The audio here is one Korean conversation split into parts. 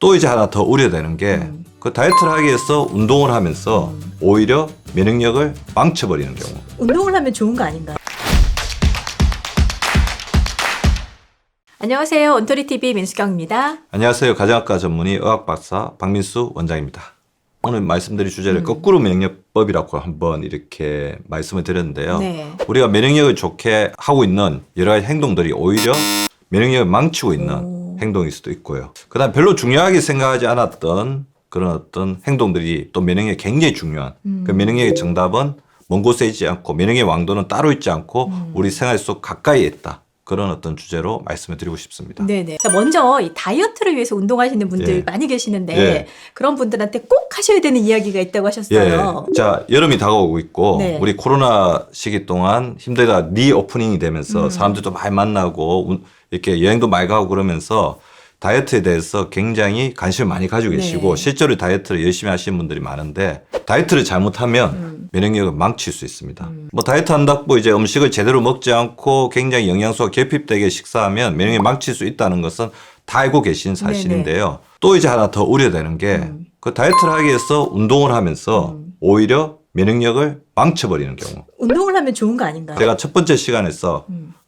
또 이제 하나 더 우려되는 게 그 다이어트를 하기 위해서 운동을 하면서 오히려 면역력을 망쳐버리는 경우. 운동을 하면 좋은 거 아닌가요? 안녕하세요. 온토리TV 민수경입니다. 안녕하세요. 가정학과 전문의 의학박사 박민수 원장입니다. 오늘 말씀드릴 주제를 거꾸로 면역력법이라고 한번 이렇게 말씀을 드렸는데요. 네. 우리가 면역력을 좋게 하고 있는 여러 가지 행동들이 오히려 면역력을 망치고 있는 행동일 수도 있고요. 그다음 별로 중요하게 생각하지 않았던 그런 어떤 행동들이 또 면역력에 굉장히 중요한 그 면역력의 정답은 먼 곳에 있지 않고 면역의 왕도는 따로 있지 않고 우리 생활 속 가까이에 있다. 그런 어떤 주제로 말씀을 드리고 싶습니다. 네네. 자, 먼저 이 다이어트를 위해서 운동하시는 분들 예. 많이 계시는데 예. 그런 분들한테 꼭 하셔야 되는 이야기가 있다고 하셨어요. 예. 자, 여름이 다가오고 있고 네. 우리 코로나 시기 동안 힘들다 리오프닝이 되면서 사람들도 많이 만나고 이렇게 여행도 많이 가고 그러면서 다이어트에 대해서 굉장히 관심을 많이 가지고 계시고 네. 실제로 다이어트를 열심히 하시는 분들이 많은데 다이어트를 잘못하면 면역력을 망칠 수 있습니다. 뭐 다이어트 한다고 이제 음식을 제대로 먹지 않고 굉장히 영양소가 결핍되게 식사하면 면역력을 망칠 수 있다는 것은 다 알고 계신 사실인데요. 또 이제 하나 더 우려되는 게 그 다이어트를 하기 위해서 운동을 하면서 오히려 면역력을 망쳐버리는 경우. 운동을 하면 좋은 거 아닌가요? 제가 첫 번째 시간에서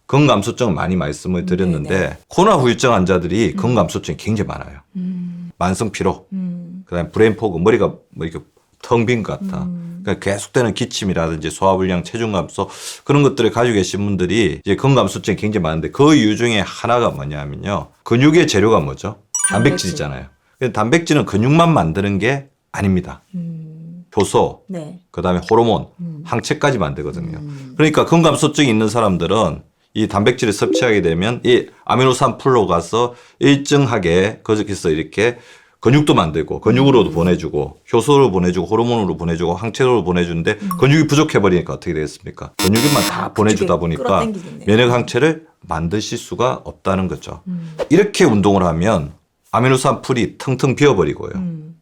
건감소증을 많이 말씀을 드렸는데 네네. 코로나 후유증 환자들이 건감소증이 굉장히 많아요. 만성 피로, 그다음에 브레인 포그, 머리가 뭐 이렇게 텅 빈 것 같다. 그러니까 계속되는 기침이라든지 소화불량, 체중 감소 그런 것들을 가지고 계신 분들이 이제 건감소증이 굉장히 많은데 그 이유 중에 하나가 뭐냐면요. 근육의 재료가 뭐죠? 단백질이잖아요. 근데 단백질은 근육만 만드는 게 아닙니다. 효소, 네. 그다음에 호르몬, 항체까지 만들거든요. 그러니까 건감소증이 있는 사람들은 이 단백질을 섭취하게 되면 이 아미노산 풀로 가서 일정하게 거기서 이렇게 근육도 만들고 근육으로도 보내주고 효소로 보내주고 호르몬으로 보내주고 항체로 보내주는데 근육이 부족해버리니까 어떻게 되겠습니까? 근육만 다 보내주다 보니까 끌어당기겠네요. 면역 항체를 만드실 수가 없다는 거죠. 이렇게 운동을 하면 아미노산 풀이 텅텅 비어버리고요.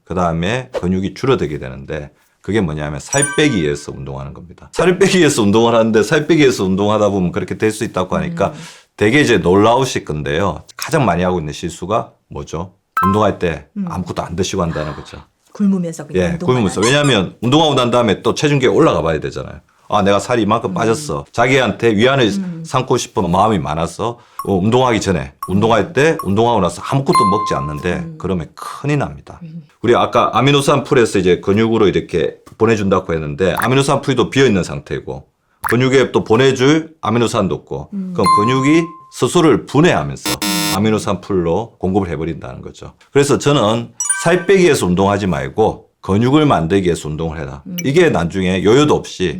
그다음에 근육이 줄어들게 되는데 그게 뭐냐면 살 빼기 위해서 운동하는 겁니다. 살을 빼기 위해서 운동을 하는데 살 빼기 위해서 운동하다 보면 그렇게 될 수 있다고 하니까 되게 이제 놀라우실 건데요. 가장 많이 하고 있는 실수가 뭐죠? 운동할 때 아무것도 안 드시고 한다는 거죠. 굶으면서 그냥 예, 운동만 굶으면서. 하는. 왜냐하면 운동하고 난 다음에 또 체중계가 올라가 봐야 되잖아요. 아, 내가 살이 이만큼 빠졌어. 자기한테 위안을 삼고 싶은 마음이 많아서 운동하기 전에, 운동할 때, 운동하고 나서 아무것도 먹지 않는데 그러면 큰일 납니다. 우리 아까 아미노산 풀에서 이제 근육으로 이렇게 보내준다고 했는데 아미노산 풀도 비어있는 상태고 근육에 또 보내줄 아미노산도 없고 그럼 근육이 스스로를 분해하면서 아미노산 풀로 공급을 해버린다는 거죠. 그래서 저는 살 빼기 위해서 운동하지 말고 근육을 만들기 위해서 운동을 해라. 이게 나중에 여유도 없이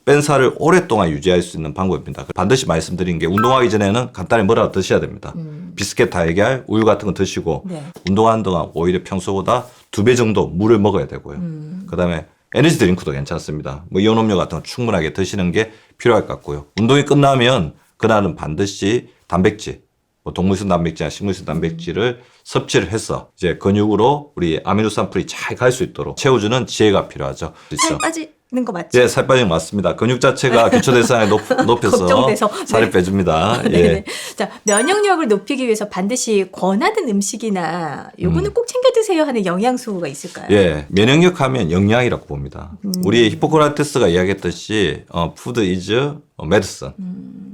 뺀 살을 오랫동안 유지할 수 있는 방법입니다. 반드시 말씀드린 게 운동하기 전에는 간단히 뭐라도 드셔야 됩니다. 비스켓, 달걀, 우유 같은 거 드시고 네. 운동하는 동안 오히려 평소보다 2배 정도 물을 먹어야 되고요. 그다음에 에너지 드링크도 괜찮습니다. 뭐 이온음료 같은 거 충분하게 드시는 게 필요할 것 같고요. 운동이 끝나면 그날은 반드시 단백질, 뭐 동물성 단백질이나 식물성 단백질을 섭취를 해서 이제 근육으로 우리 아미노산 풀이 잘 갈 수 있도록 채워주는 지혜가 필요하죠. 살 빠지는 거 맞죠? 예, 살 빠지는 거 맞습니다. 근육 자체가 기초 대사량을 높여서 걱정돼서. 살을 네. 빼줍니다. 네네. 예. 자, 면역력을 높이기 위해서 반드시 권하는 음식이나 요거는 꼭 챙겨 드세요 하는 영양소가 있을까요? 예, 면역력 하면 영양이라고 봅니다. 우리 히포크라테스가 이야기했듯이 food is medicine.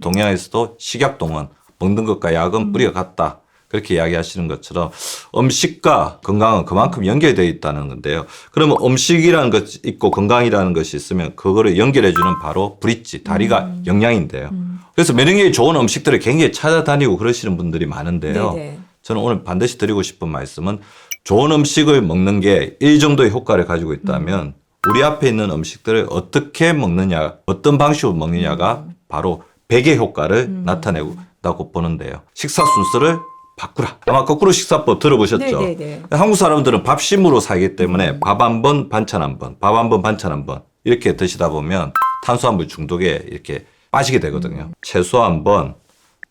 동양에서도 식약동은 먹는 것과 약은 뿌리가 같다. 그렇게 이야기하시는 것처럼 음식과 건강은 그만큼 연결되어 있다는 건데요. 그러면 음식이라는 것이 있고 건강이라는 것이 있으면 그거를 연결해주는 바로 브릿지, 다리가 영양인데요. 그래서 면역력이 좋은 음식들을 굉장히 찾아다니고 그러시는 분들이 많은데요. 네네. 저는 오늘 반드시 드리고 싶은 말씀은 좋은 음식을 먹는 게 이 정도의 효과를 가지고 있다면 우리 앞에 있는 음식들을 어떻게 먹느냐, 어떤 방식으로 먹느냐가 바로 100의 효과를 나타내고 보는데요. 식사 순서를 바꾸라. 아마 거꾸로 식사법 들어보셨죠? 네네네. 한국 사람들은 밥심으로 살기 때문에 밥 한 번, 반찬 한 번, 밥 한 번, 반찬 한 번 이렇게 드시다 보면 탄수화물 중독에 이렇게 빠지게 되거든요. 채소 한 번,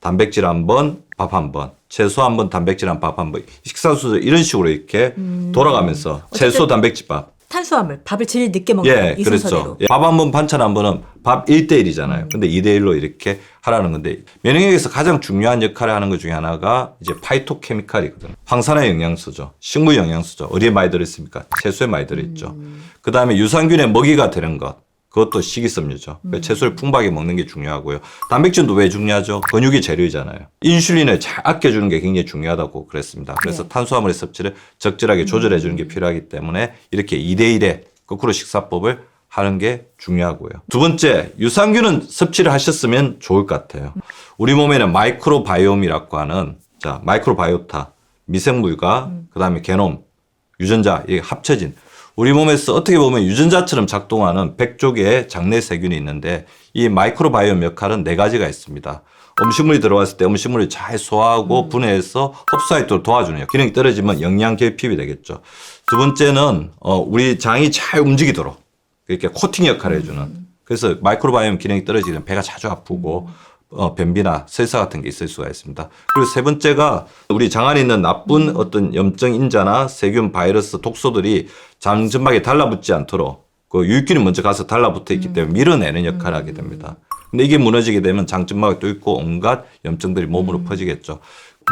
단백질 한 번, 밥 한 번, 채소 한 번, 단백질 한 밥 한 번, 식사 순서 이런 식으로 이렇게 돌아가면서 채소, 단백질, 밥. 탄수화물, 밥을 제일 늦게 먹는 예, 이 그렇죠. 순서대로. 예, 밥 한 번, 반찬 한 번은 밥 1대1이잖아요. 근데 2대1로 이렇게 하라는 건데, 면역력에서 가장 중요한 역할을 하는 것 중에 하나가 이제 파이토케미칼이거든요. 황산화 영양소죠. 식물 영양소죠. 어디에 많이 들어있습니까? 채소에 많이 들어있죠. 그 다음에 유산균의 먹이가 되는 것. 그것도 식이섬유죠. 채소를 풍부하게 먹는 게 중요하고요. 단백질도 왜 중요하죠? 근육이 재료이잖아요. 인슐린을 잘 아껴주는 게 굉장히 중요하다고 그랬습니다. 그래서 네. 탄수화물의 섭취를 적절하게 조절해주는 게 필요하기 때문에 이렇게 2대1의 거꾸로 식사법을 하는 게 중요하고요. 두 번째, 유산균은 섭취를 하셨으면 좋을 것 같아요. 우리 몸에는 마이크로바이옴이라고 하는, 자, 마이크로바이오타, 미생물과 그다음에 게놈, 유전자, 이게 합쳐진 우리 몸에서 어떻게 보면 유전자처럼 작동하는 100조 개의 장내 세균이 있는데 이 마이크로바이옴 역할은 4가지가 있습니다. 음식물이 들어왔을 때 음식물을 잘 소화하고 분해해서 흡수하도록 도와주는 기능이 떨어지면 영양 결핍이 되겠죠. 두 번째는 우리 장이 잘 움직이도록 이렇게 코팅 역할을 해주는. 그래서 마이크로바이옴 기능이 떨어지면 배가 자주 아프고 변비나 설사 같은 게 있을 수가 있습니다. 그리고 세 번째가 우리 장 안에 있는 나쁜 어떤 염증 인자나 세균, 바이러스, 독소들이 장점막에 달라붙지 않도록 그 유익균이 먼저 가서 달라붙어 있기 때문에 밀어내는 역할을 하게 됩니다. 근데 이게 무너지게 되면 장점막에 또 있고 온갖 염증들이 몸으로 퍼지겠죠.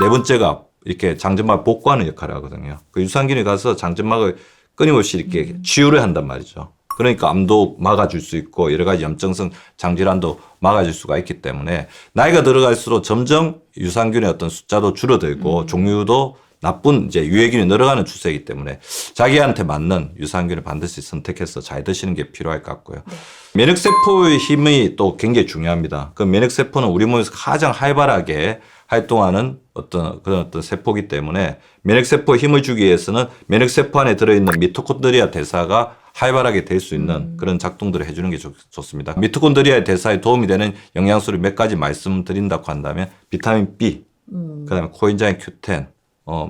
네 번째가 이렇게 장점막을 복구하는 역할을 하거든요. 그 유산균이 가서 장점막을 끊임없이 이렇게 치유를 한단 말이죠. 그러니까 암도 막아줄 수 있고 여러 가지 염증성 장질환도 막아줄 수가 있기 때문에 나이가 들어갈수록 점점 유산균의 어떤 숫자도 줄어들고 종류도 나쁜 이제 유해균이 늘어가는 추세이기 때문에 자기한테 맞는 유산균을 반드시 선택해서 잘 드시는 게 필요할 것 같고요. 네. 면역세포의 힘이 또 굉장히 중요합니다. 그 면역세포는 우리 몸에서 가장 활발하게 활동하는 그런 어떤 세포이기 때문에 면역세포에 힘을 주기 위해서는 면역세포 안에 들어있는 미토콘드리아 대사가 활발하게 될 수 있는 그런 작동들을 해주는 게 좋습니다. 미토콘드리아의 대사에 도움이 되는 영양소를 몇 가지 말씀드린다고 한다면 비타민 B, 그다음에 코엔자임 Q10,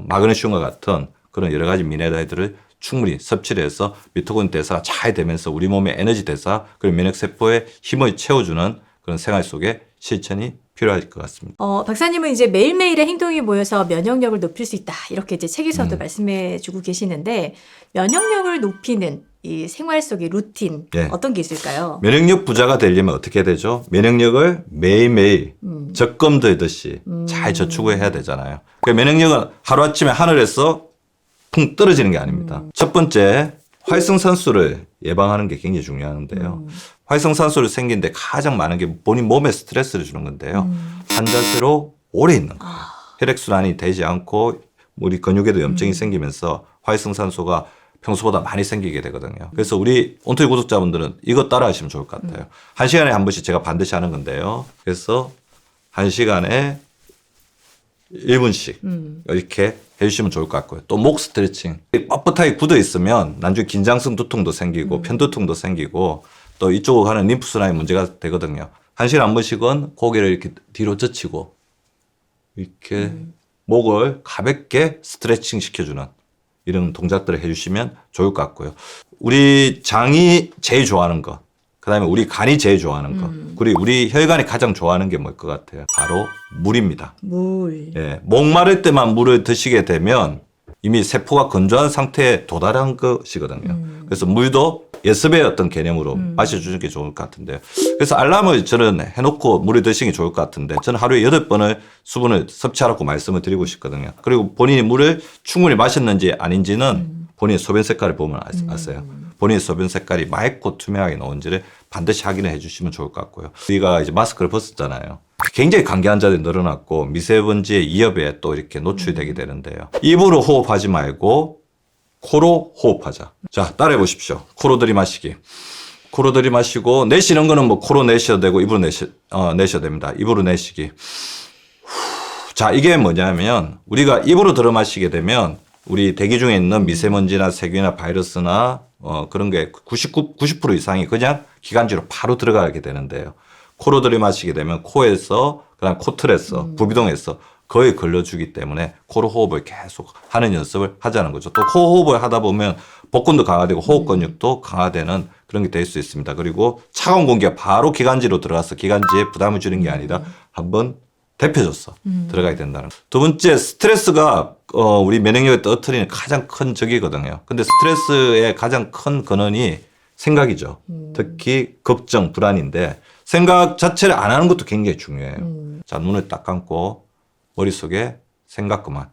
마그네슘과 같은 그런 여러 가지 미네랄들을 충분히 섭취를 해서 미토콘드리아 대사가 잘 되면서 우리 몸의 에너지 대사 그리고 면역세포의 힘을 채워주는 그런 생활 속에 실천이 필요할 것 같습니다. 박사님은 이제 매일매일의 행동이 모여서 면역력을 높일 수 있다. 이렇게 이제 책에서도 말씀해 주고 계시는데 면역력을 높이는 이 생활 속의 루틴 네. 어떤 게 있을까요? 면역력 부자가 되려면 어떻게 되죠? 면역력을 매일매일 적금 들듯이 잘 저축을 해야 되잖아요. 그 면역력은 하루아침에 하늘에서 풍 떨어지는 게 아닙니다. 첫 번째, 활성산소를 예방하는 게 굉장히 중요한데요. 활성산소를 생기는데 가장 많은 게 본인 몸에 스트레스를 주는 건데요. 한 자세로 오래 있는 거예요. 혈액순환이 되지 않고 우리 근육에도 염증이 생기면서 활성산소가 평소보다 많이 생기게 되거든요. 그래서 우리 온토리 구독자분들은 이거 따라 하시면 좋을 것 같아요. 1시간에 한 번씩 제가 반드시 하는 건데요. 그래서 1시간에 1분씩 이렇게 해주시면 좋을 것 같고요. 또 목 스트레칭. 뻣뻣하게 굳어 있으면 나중에 긴장성 두통도 생기고 편두통도 생기고 또 이쪽으로 가는 림프순환이 문제가 되거든요. 1시간에 한 번씩은 고개를 이렇게 뒤로 젖히고 이렇게 목을 가볍게 스트레칭 시켜주는 이런 동작들을 해주시면 좋을 것 같고요. 우리 장이 제일 좋아하는 것, 그 다음에 우리 간이 제일 좋아하는 것, 그리고 우리 혈관이 가장 좋아하는 게 뭘 것 같아요? 바로 물입니다. 물. 예, 목마를 때만 물을 드시게 되면 이미 세포가 건조한 상태에 도달한 것이거든요. 그래서 물도 예습의 어떤 개념으로 마셔주는 게 좋을 것 같은데요. 그래서 알람을 저는 해놓고 물을 드시는 게 좋을 것 같은데 저는 하루에 8번을 수분을 섭취하라고 말씀을 드리고 싶거든요. 그리고 본인이 물을 충분히 마셨는지 아닌지는 본인의 소변 색깔을 보면 아세요. 본인의 소변 색깔이 맑고 투명하게 나온지를 반드시 확인을 해주시면 좋을 것 같고요. 우리가 이제 마스크를 벗었잖아요. 굉장히 감기 환자들이 늘어났고 미세먼지의 위협에 또 이렇게 노출이 되게 되는데요. 입으로 호흡하지 말고 코로 호흡하자. 자, 따라해 보십시오. 코로 들이마시기. 코로 들이마시고 내쉬는 거는 뭐 코로 내셔도 되고 입으로 내셔도 됩니다. 입으로 내쉬기. 자, 이게 뭐냐면 우리가 입으로 들어마시게 되면 우리 대기 중에 있는 미세먼지나 세균이나 바이러스나 그런 게 90% 이상이 그냥 기관지로 바로 들어가게 되는데요. 코로 들이마시게 되면 코에서 그다음 코틀에서 부비동에서 거의 걸러주기 때문에 코로 호흡을 계속 하는 연습을 하자는 거죠. 또 코 호흡을 하다 보면 복근도 강화되고 호흡 근육도 강화되는 그런 게 될 수 있습니다. 그리고 차가운 공기가 바로 기관지로 들어가서 기관지에 부담을 주는 게 아니라 한번 데펴줘서 들어가야 된다는 거. 두 번째, 스트레스가 우리 면역력을 떨어뜨리는 가장 큰 적이거든요. 근데 스트레스의 가장 큰 근원이 생각이죠. 특히 걱정, 불안인데 생각 자체를 안 하는 것도 굉장히 중요해요. 자, 눈을 딱 감고 머릿속에 생각 그만.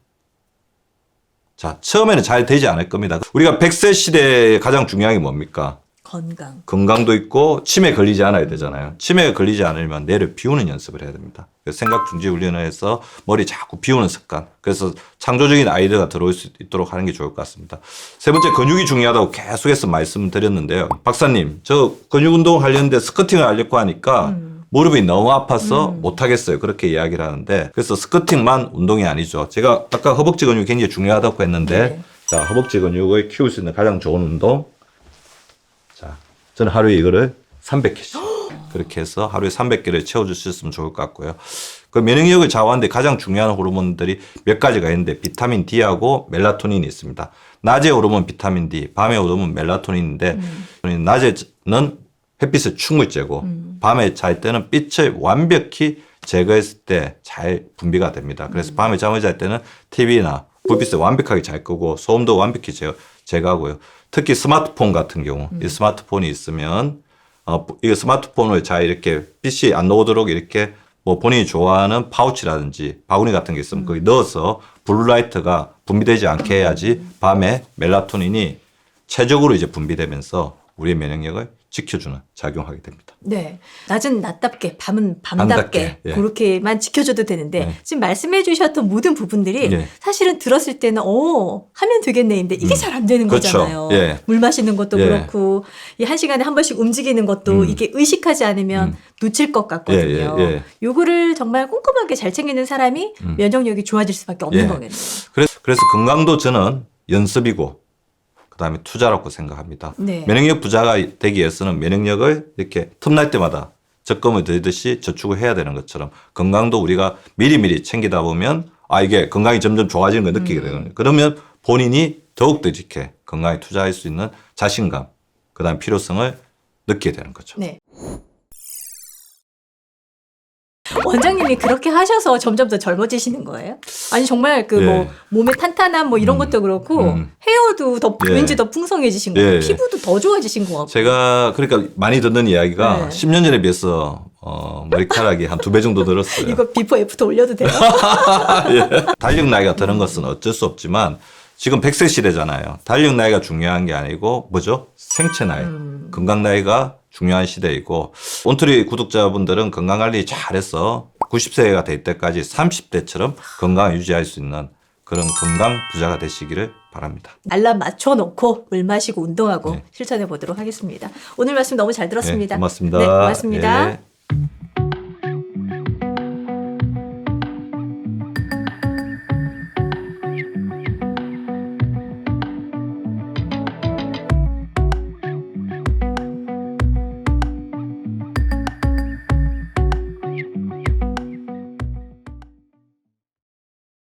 자, 처음에는 잘 되지 않을 겁니다. 우리가 100세 시대에 가장 중요한 게 뭡니까? 건강. 건강도 있고 치매 걸리지 않아야 되잖아요. 치매가 걸리지 않으려면 뇌를 비우는 연습을 해야 됩니다. 그래서 생각 중지 훈련을 해서 머리 자꾸 비우는 습관. 그래서 창조적인 아이디어가 들어올 수 있도록 하는 게 좋을 것 같습니다. 세 번째, 근육이 중요하다고 계속해서 말씀드렸는데요. 박사님, 저 근육 운동 하려는데 스쿼팅을 하려고 하니까 무릎이 너무 아파서 못하겠어요. 그렇게 이야기를 하는데 그래서 스쿼팅만 운동이 아니죠. 제가 아까 허벅지 근육이 굉장히 중요하다고 했는데 네. 자, 허벅지 근육을 키울 수 있는 가장 좋은 운동. 자, 저는 하루에 이거를 300개씩 그렇게 해서 하루에 300개를 채워주셨으면 좋을 것 같고요. 그 면역력을 좌우하는데 가장 중요한 호르몬들이 몇 가지가 있는데 비타민 D하고 멜라토닌이 있습니다. 낮에 호르몬 비타민 D, 밤에 호르몬 멜라토닌인데 낮에는 햇빛을 충분히 쬐고 밤에 잘 때는 빛을 완벽히 제거했을 때 잘 분비가 됩니다. 그래서 밤에 잠을 잘 때는 TV나 불빛을 완벽하게 잘 끄고 소음도 완벽히 제거하고요. 특히 스마트폰 같은 경우 이 스마트폰이 있으면 이 스마트폰을 잘 이렇게 빛이 안 나오도록 이렇게 뭐 본인이 좋아하는 파우치라든지 바구니 같은 게 있으면 거기 넣어서 블루라이트가 분비되지 않게 해야지 밤에 멜라토닌이 최적으로 이제 분비되면서 우리의 면역력을 지켜주는 작용하게 됩니다. 네. 낮은 낮답게, 밤은 밤답게 밤답게, 예. 그렇게만 지켜줘도 되는데 네. 지금 말씀해 주셨던 모든 부분들이 예. 사실은 들었을 때는 하면 되겠네인데 이게 잘 안 되는 그렇죠. 거잖아요. 예. 물 마시는 것도 예. 그렇고 이 1시간에 한 번씩 움직이는 것도 이게 의식하지 않으면 놓칠 것 같거든요. 예. 요거를 정말 꼼꼼하게 잘 챙기는 사람이 면역력이 좋아질 수밖에 없는 예. 거겠네요. 그래서 건강도 저는 연습이고 그다음에 투자라고 생각합니다. 네. 면역력 부자가 되기 위해서는 면역력을 이렇게 틈날 때마다 적금을 들듯이 저축을 해야 되는 것처럼 건강도 우리가 미리미리 챙기다 보면 이게 건강이 점점 좋아지는 걸 느끼게 되거든요. 그러면 본인이 더욱더 이렇게 건강에 투자할 수 있는 자신감, 그다음에 필요성을 느끼게 되는 거죠. 네. 원장님이 그렇게 하셔서 점점 더 젊어지시는 거예요? 아니 정말 그 뭐 예. 몸의 탄탄함 뭐 이런 것도 그렇고 헤어도 더 예. 왠지 더 풍성해지신 거 같고 예. 피부도 더 좋아지신 것 같고. 제가 그러니까 많이 듣는 이야기가 네. 10년 전에 비해서 머리카락이 한 2배 정도 늘었어요. 이거 비포 애프터 올려도 돼요? 달력 나이가 드는 것은 어쩔 수 없지만 지금 100세 시대잖아요. 달력 나이가 중요한 게 아니고 뭐죠? 생체 나이, 건강 나이가 중요한 시대이고 온트리 구독자분들은 건강관리 잘해서 90세가 될 때까지 30대처럼 건강을 유지할 수 있는 그런 건강 부자가 되시기를 바랍니다. 알람 맞춰놓고 물 마시고 운동하고 네. 실천해 보도록 하겠습니다. 오늘 말씀 너무 잘 들었습니다. 네, 고맙습니다. 네, 고맙습니다. 예.